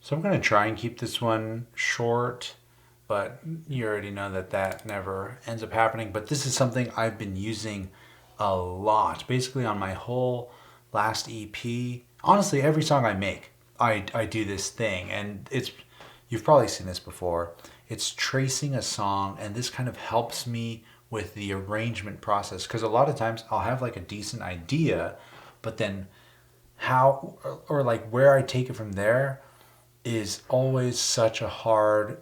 So I'm going to try and keep this one short, but you already know that that never ends up happening. But this is something I've been using a lot, basically on my whole last EP. Honestly, every song I make, I do this thing, and you've probably seen this before. It's tracing a song, and this kind of helps me with the arrangement process, because a lot of times I'll have like a decent idea, but then how or like where I take it from there is always such a hard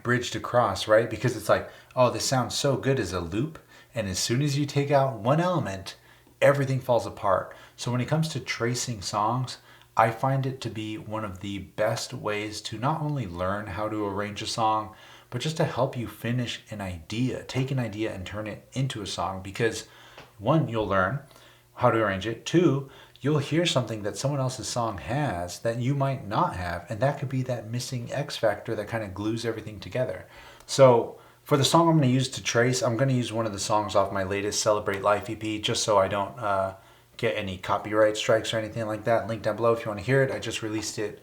bridge to cross, right? Because it's like, oh, this sounds so good as a loop, and as soon as you take out one element, everything falls apart. So when it comes to tracing songs, I find it to be one of the best ways to not only learn how to arrange a song, but just to help you finish an idea, take an idea and turn it into a song. Because one, you'll learn how to arrange it. Two, you'll hear something that someone else's song has that you might not have, and that could be that missing X factor that kind of glues everything together. So for the song I'm going to use to trace, I'm going to use one of the songs off my latest Celebrate Life EP, just so I don't get any copyright strikes or anything like that. Link down below if you want to hear it. I just released it,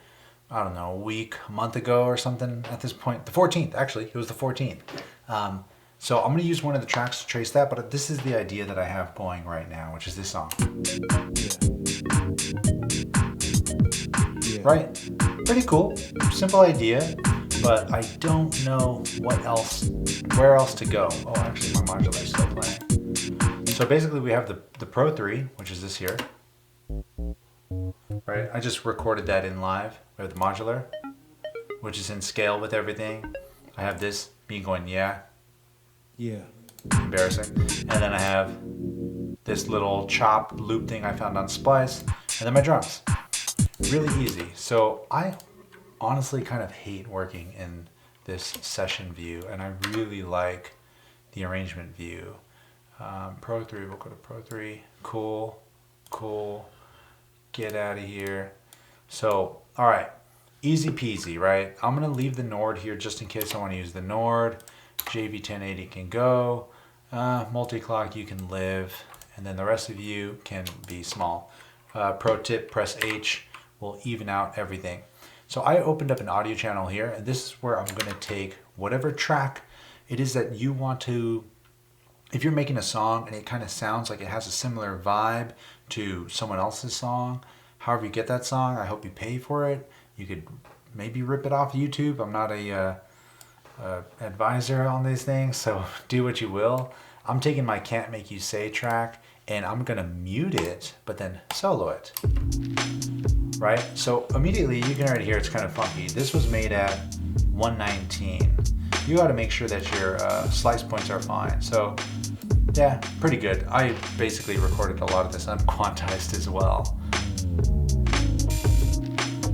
I don't know, a month ago or something at this point. The 14th, actually. It was the 14th. So I'm going to use one of the tracks to trace that, but this is the idea that I have going right now, which is this song. Yeah. Right? Pretty cool. Simple idea, but I don't know where else to go. Oh, actually my modular is still playing. So basically we have the Pro 3, which is this here. Right? I just recorded that in live. We have the modular, which is in scale with everything. I have this being going, yeah. Embarrassing. And then I have this little chop loop thing I found on Splice, and then my drums. Really easy. So I honestly kind of hate working in this session view, and I really like the arrangement view. Pro 3, we'll go to Pro 3. Cool. Get out of here. So, all right. Easy peasy, right? I'm going to leave the Nord here just in case I want to use the Nord. JV1080 can go. Multi-clock, you can live. And then the rest of you can be small. Pro tip, press H will even out everything. So I opened up an audio channel here, and this is where I'm going to take whatever track it is that you want to. If you're making a song and it kind of sounds like it has a similar vibe to someone else's song, however you get that song, I hope you pay for it. You could maybe rip it off YouTube. I'm not a advisor on these things, so do what you will. I'm taking my Can't Make You Say track and I'm gonna mute it, but then solo it. Right? So immediately you can already hear it's kind of funky. This was made at 119. You got to make sure that your slice points are fine. So yeah, pretty good. I basically recorded a lot of this unquantized as well.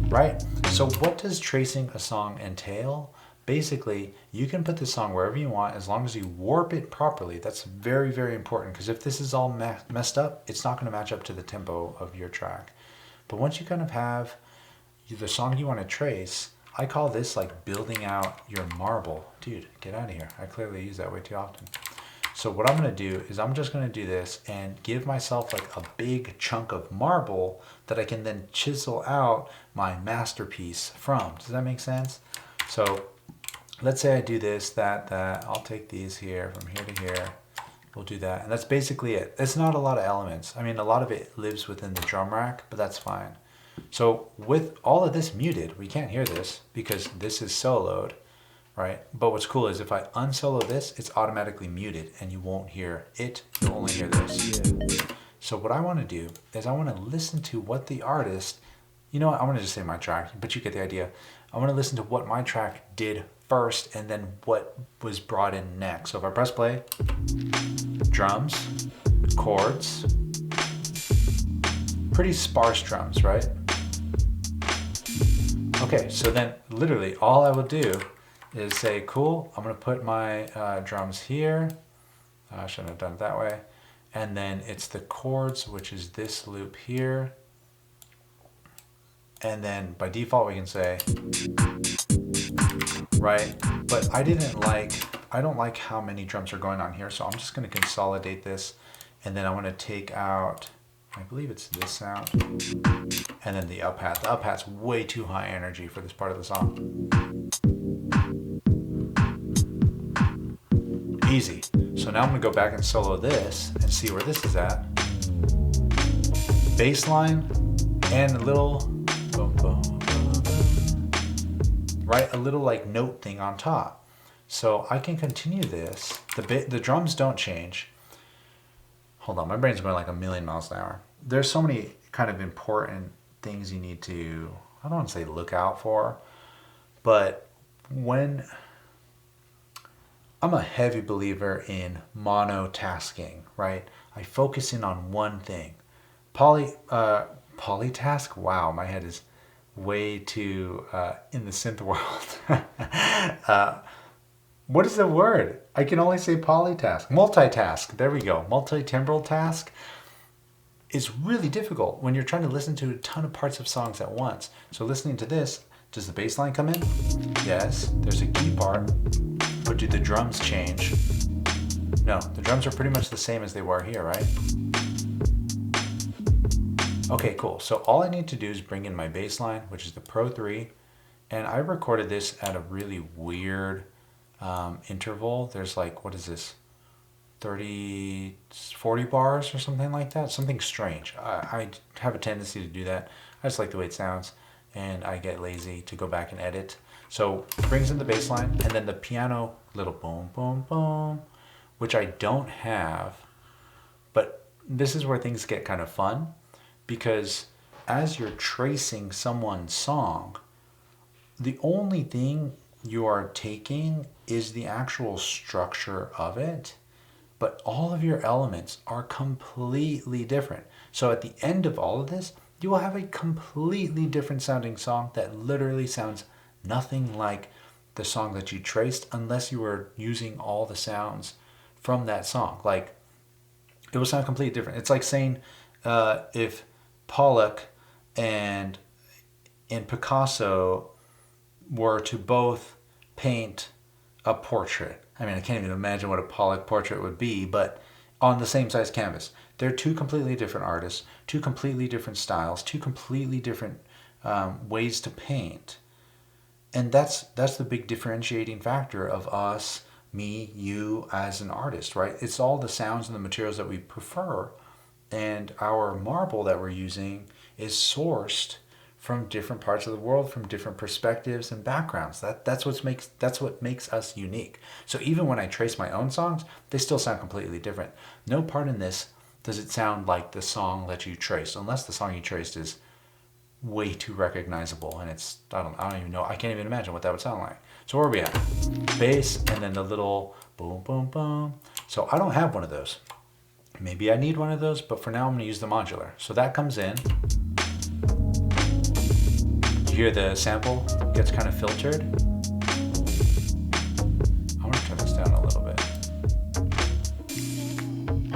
Right? So what does tracing a song entail? Basically, you can put the song wherever you want as long as you warp it properly. That's very, very important, because if this is all messed up, it's not going to match up to the tempo of your track. But once you kind of have the song you want to trace, I call this like building out your marble. Dude, get out of here. I clearly use that way too often. So what I'm going to do is I'm just going to do this and give myself like a big chunk of marble that I can then chisel out my masterpiece from. Does that make sense? So let's say I do this, that. I'll take these here from here to here. We'll do that. And that's basically it. It's not a lot of elements. I mean, a lot of it lives within the drum rack, but that's fine. So with all of this muted, we can't hear this because this is soloed, right? But what's cool is if I unsolo this, it's automatically muted and you won't hear it. You'll only hear this. Yeah. So what I want to do is I want to listen to what the artist, you know what, I want to just say my track, but you get the idea. I want to listen to what my track did first and then what was brought in next. So if I press play, drums, chords, pretty sparse drums, right? Okay, so then literally all I will do is say, cool, I'm gonna put my drums here. I shouldn't have done it that way. And then it's the chords, which is this loop here. And then by default we can say, right? But I don't like how many drums are going on here, so I'm just gonna consolidate this, and then I wanna take out I believe it's this sound. And then the up hat. The up hat's way too high energy for this part of the song. Easy. So now I'm gonna go back and solo this and see where this is at. Bass line and a little boom, boom, boom, boom, right? A little like note thing on top. So I can continue this. The drums don't change. Hold on, my brain's going like a million miles an hour. There's so many kind of important things you need to, I don't want to say look out for, but when I'm a heavy believer in monotasking, right? I focus in on one thing. Polytask? Wow, my head is way too in the synth world. What is the word? I can only say polytask. Multitask. There we go. Multi-timbral task is really difficult when you're trying to listen to a ton of parts of songs at once. So listening to this, does the bass line come in? Yes. There's a key part. But do the drums change? No. The drums are pretty much the same as they were here, right? Okay, cool. So all I need to do is bring in my bass line, which is the Pro 3. And I recorded this at a really weird interval. There's like, what is this? 40 bars or something like that. Something strange. I have a tendency to do that. I just like the way it sounds, and I get lazy to go back and edit. So brings in the bass line, and then the piano little boom, boom, boom, which I don't have. But this is where things get kind of fun, because as you're tracing someone's song, the only thing you are taking is the actual structure of it, but all of your elements are completely different. So at the end of all of this, you will have a completely different sounding song that literally sounds nothing like the song that you traced, unless you were using all the sounds from that song. Like, it will sound completely different. It's like saying if Pollock and Picasso were to both paint a portrait. I mean, I can't even imagine what a Pollock portrait would be, but on the same size canvas. They're two completely different artists, two completely different styles, two completely different ways to paint. And that's the big differentiating factor of us, me, you as an artist, right? It's all the sounds and the materials that we prefer. And our marble that we're using is sourced from different parts of the world, from different perspectives and backgrounds. That's what makes us unique. So even when I trace my own songs, they still sound completely different. No part in this does it sound like the song that you traced, unless the song you traced is way too recognizable, and it's I don't even know. I can't even imagine what that would sound like. So where are we at? Bass, and then the little boom, boom, boom. So I don't have one of those. Maybe I need one of those, but for now I'm going to use the modular. So that comes in. You hear the sample gets kind of filtered. I want to turn this down a little bit.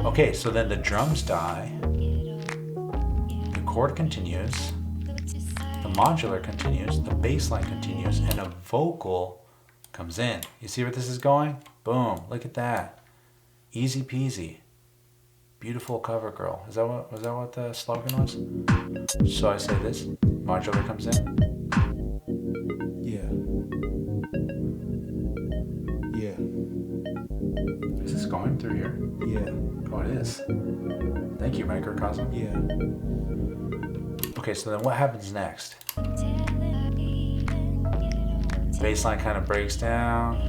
Okay, so then the drums die. The chord continues. The modular continues. The bass line continues. And a vocal comes in. You see where this is going? Boom. Look at that. Easy peasy. Beautiful cover girl. Was that what the slogan was? So I say this. Modular comes in. Yeah. Is this going through here? Yeah. Oh, it is. Thank you, microcosm. Yeah. Okay, so then what happens next? Bassline kind of breaks down.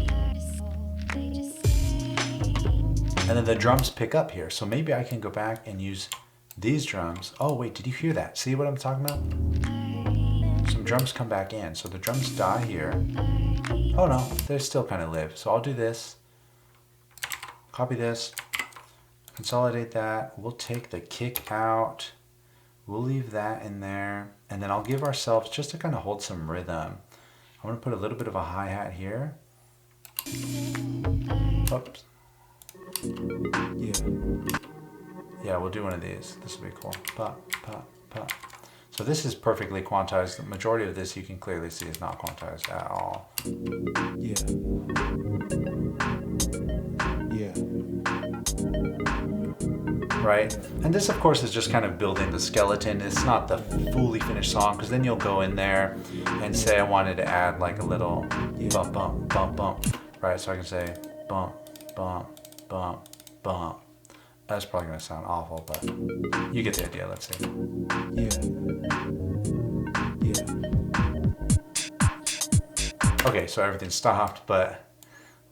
And then the drums pick up here. So maybe I can go back and use these drums. Oh, wait, did you hear that? See what I'm talking about? Some drums come back in. So the drums die here. Oh no, they still kind of live. So I'll do this. Copy this. Consolidate that. We'll take the kick out. We'll leave that in there. And then I'll give ourselves, just to kind of hold some rhythm, I'm going to put a little bit of a hi-hat here. Oops. Yeah, we'll do one of these. This will be cool. Pop, pop, pop. So this is perfectly quantized. The majority of this you can clearly see is not quantized at all. Yeah. right? And this, of course, is just kind of building the skeleton. It's not the fully finished song, because then you'll go in there and say, I wanted to add like a little bump, bump, bump, bump, right? So I can say bump, bump, bump, bump. That's probably gonna sound awful, but you get the idea. Let's see. Yeah. Okay, so everything stopped, but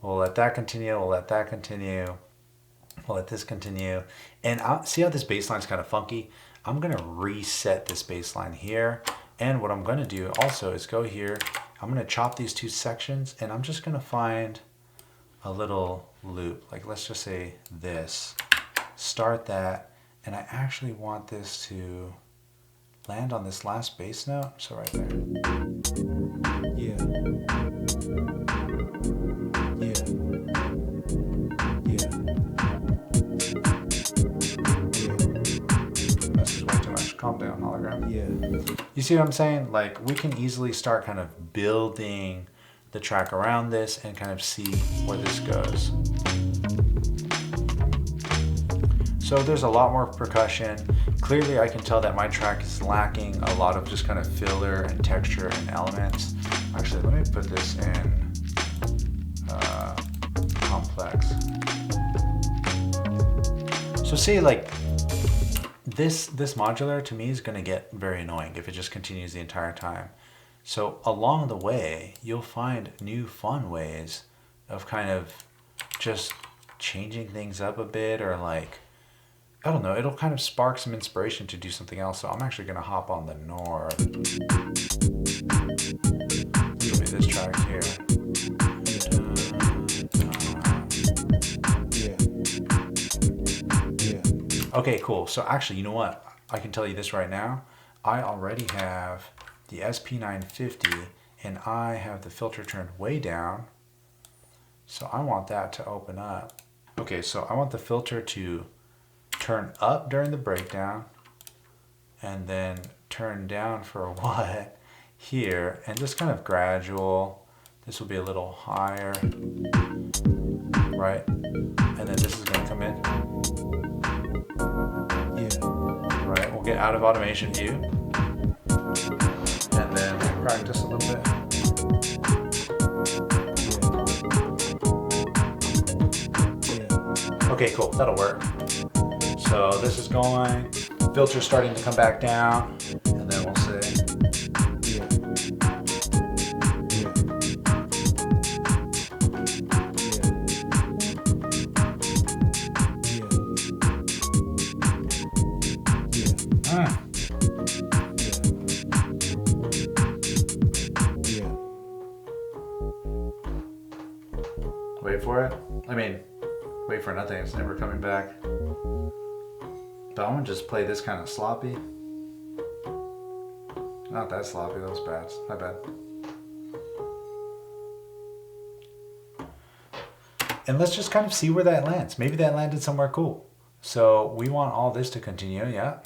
we'll let that continue. We'll let that continue. We'll let this continue. And see how this bass line's kind of funky? I'm gonna reset this bass line here. And what I'm gonna do also is go here. I'm gonna chop these two sections, and I'm just gonna find a little loop. Like, let's just say this. Start that, and I actually want this to land on this last bass note. So right there. Yeah. Yeah. Yeah. That's just way too much. Calm down, hologram. Yeah. You see what I'm saying? Like, we can easily start kind of building the track around this and kind of see where this goes. So there's a lot more percussion. Clearly I can tell that my track is lacking a lot of just kind of filler and texture and elements. Actually, let me put this in complex. So see, like this modular to me is gonna get very annoying if it just continues the entire time. So along the way, you'll find new fun ways of kind of just changing things up a bit, or like, I don't know, it'll kind of spark some inspiration to do something else. So I'm actually gonna hop on the North. It'll be this track here. Okay, cool. So actually, you know what? I can tell you this right now. I already have the SP950 and I have the filter turned way down. So I want that to open up. Okay, so I want the filter to turn up during the breakdown and then turn down for a what here, and just kind of gradual. This will be a little higher, right? And then this is gonna come in. Yeah. Right, we'll get out of automation view. And then we'll practice a little bit. Yeah. Okay, cool, that'll work. So this is going, filter's starting to come back down, and then we'll say, yeah. Yeah. Yeah. Yeah. Yeah. Wait for it. I mean, wait for nothing, it's never coming back. But I'm gonna just play this kind of sloppy. Not that sloppy, that was bad. My bad. And let's just kind of see where that lands. Maybe that landed somewhere cool. So we want all this to continue, yeah.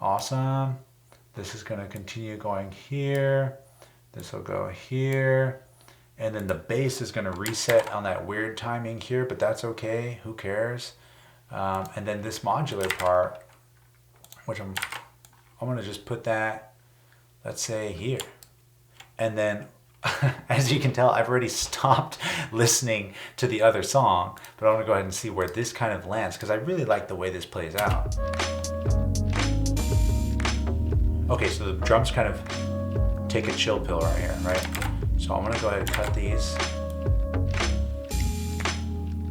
Awesome. This is gonna continue going here. This will go here. And then the bass is gonna reset on that weird timing here, but that's okay, who cares? And then this modular part, which I'm gonna just put that, let's say here. And then, as you can tell, I've already stopped listening to the other song, but I'm gonna go ahead and see where this kind of lands, because I really like the way this plays out. Okay, so the drums kind of take a chill pill right here, right? So I'm gonna go ahead and cut these.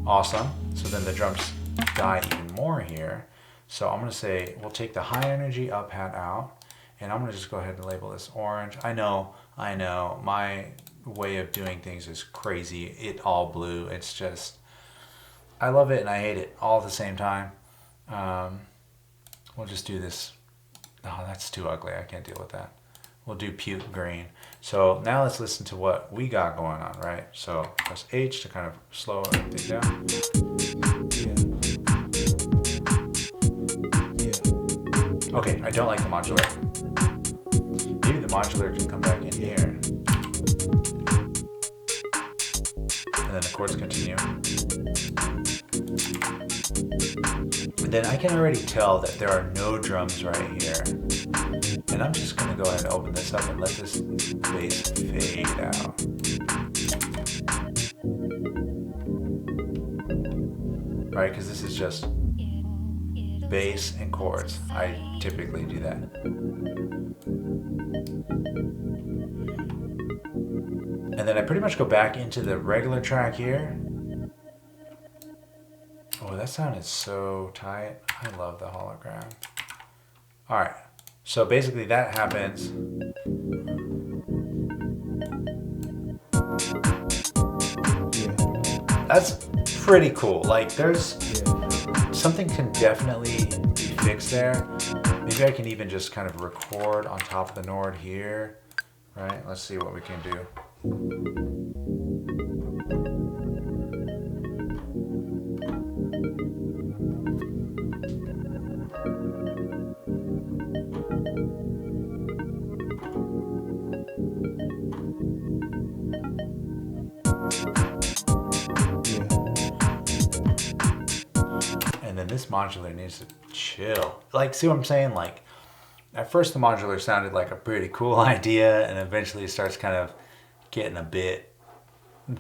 Awesome, so then the drums die even more here. So I'm gonna say, we'll take the high energy up hat out, and I'm gonna just go ahead and label this orange. I know, my way of doing things is crazy. It all blue, it's just, I love it and I hate it all at the same time. We'll just do this. Oh, that's too ugly, I can't deal with that. We'll do puke green. So now let's listen to what we got going on, right? So press H to kind of slow everything down. Okay, I don't like the modular. Maybe the modular can come back in here. And then the chords continue. And then I can already tell that there are no drums right here. And I'm just gonna go ahead and open this up and let this bass fade out. Right, because this is just bass and chords. I typically do that. And then I pretty much go back into the regular track here. Oh, that sounded so tight. I love the hologram. All right, so basically that happens. That's pretty cool. Like there's something can definitely be fixed there. Maybe I can even just kind of record on top of the Nord here, right? Let's see what we can do. And then this modular needs to chill. Like, see what I'm saying? Like, at first the modular sounded like a pretty cool idea, and eventually it starts kind of getting a bit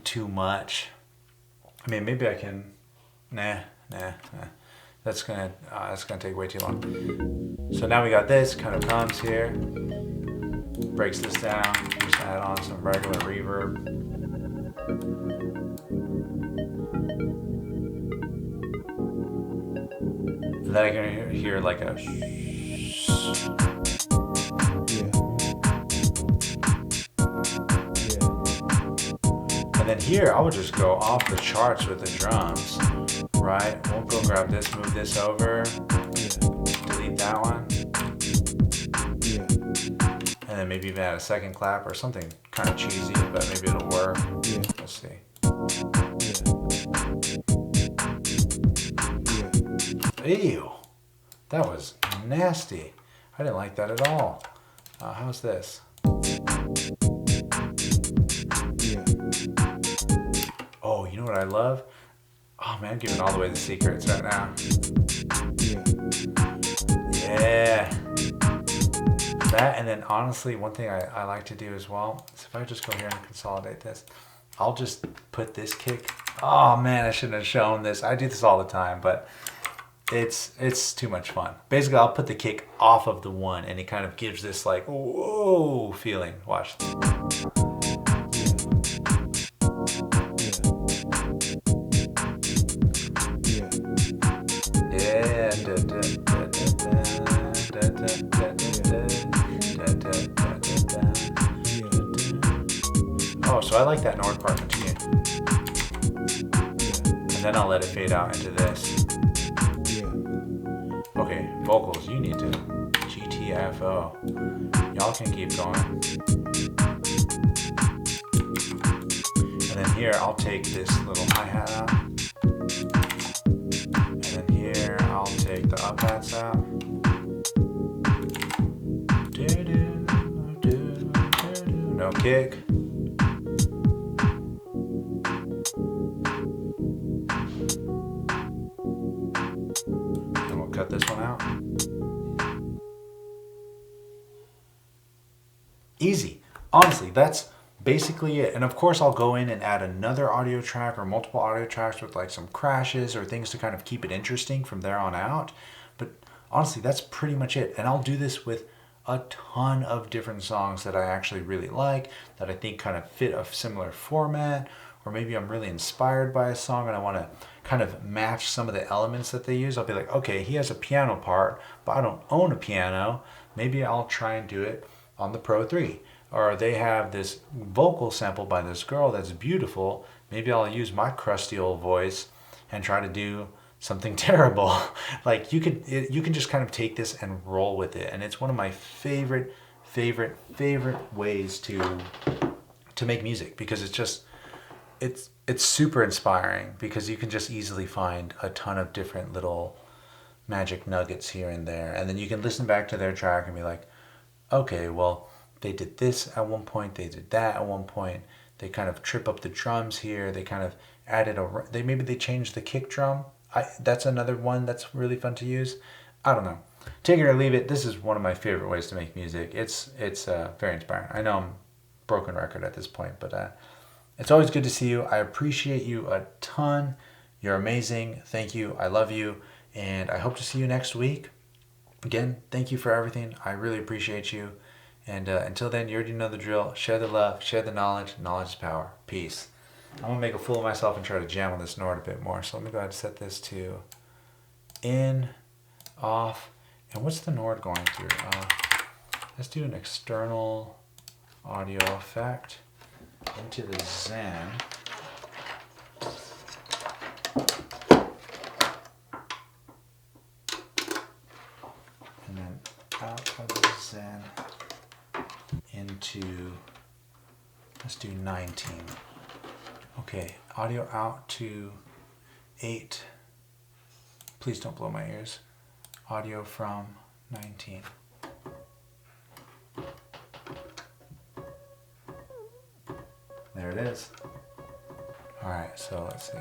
too much. I mean, maybe I can. Nah. That's gonna take way too long. So now we got this. Kind of comes here, breaks this down. Just add on some regular reverb. And then I can hear like a And then here, I would just go off the charts with the drums, right? We'll go grab this, move this over, delete that one. And then maybe even add a second clap or something kind of cheesy, but maybe it'll work. Let's see. Ew, that was nasty. I didn't like that at all. How's this? Oh, you know what I love? Oh man, I'm giving all the way the secrets right now. Yeah. That, and then honestly, one thing I like to do as well is if I just go here and consolidate this, I'll just put this kick. Oh man, I shouldn't have shown this. I do this all the time, but it's too much fun. Basically, I'll put the kick off of the one, and it kind of gives this like whoa feeling. Watch. Oh, so I like that Nord part too. And then I'll let it fade out into this. Okay, vocals, you need to GTFO. Y'all can keep going. And then here, I'll take this little hi-hat out. And then here, I'll take the up-hats out. No kick. And we'll cut this one out. Easy. Honestly, that's basically it. And of course, I'll go in and add another audio track or multiple audio tracks with like some crashes or things to kind of keep it interesting from there on out. But honestly, that's pretty much it. And I'll do this with a ton of different songs that I actually really like, that I think kind of fit a similar format, or maybe I'm really inspired by a song and I want to kind of match some of the elements that they use. I'll be like, okay, he has a piano part, but I don't own a piano. Maybe I'll try and do it on the Pro 3. Or they have this vocal sample by this girl that's beautiful. Maybe I'll use my crusty old voice and try to do something terrible. Like you can just kind of take this and roll with it. And it's one of my favorite ways to make music, because it's super inspiring, because you can just easily find a ton of different little magic nuggets here and there. And then you can listen back to their track and be like, okay, well, they did this at one point, they did that at one point, they kind of trip up the drums here, they kind of added maybe they changed the kick drum. That's another one that's really fun to use. I don't know. Take it or leave it. This is one of my favorite ways to make music. It's very inspiring. I know I'm broken record at this point, but it's always good to see you. I appreciate you a ton. You're amazing. Thank you. I love you. And I hope to see you next week. Again, thank you for everything. I really appreciate you. And until then, you already know the drill. Share the love. Share the knowledge. Knowledge is power. Peace. I'm going to make a fool of myself and try to jam on this Nord a bit more. So let me go ahead and set this to in, off. And what's the Nord going through? Let's do an external audio effect into the Zen. And then out of the Zen into, let's do 19. Okay, audio out to 8. Please don't blow my ears. Audio from 19. There it is. All right, so let's see.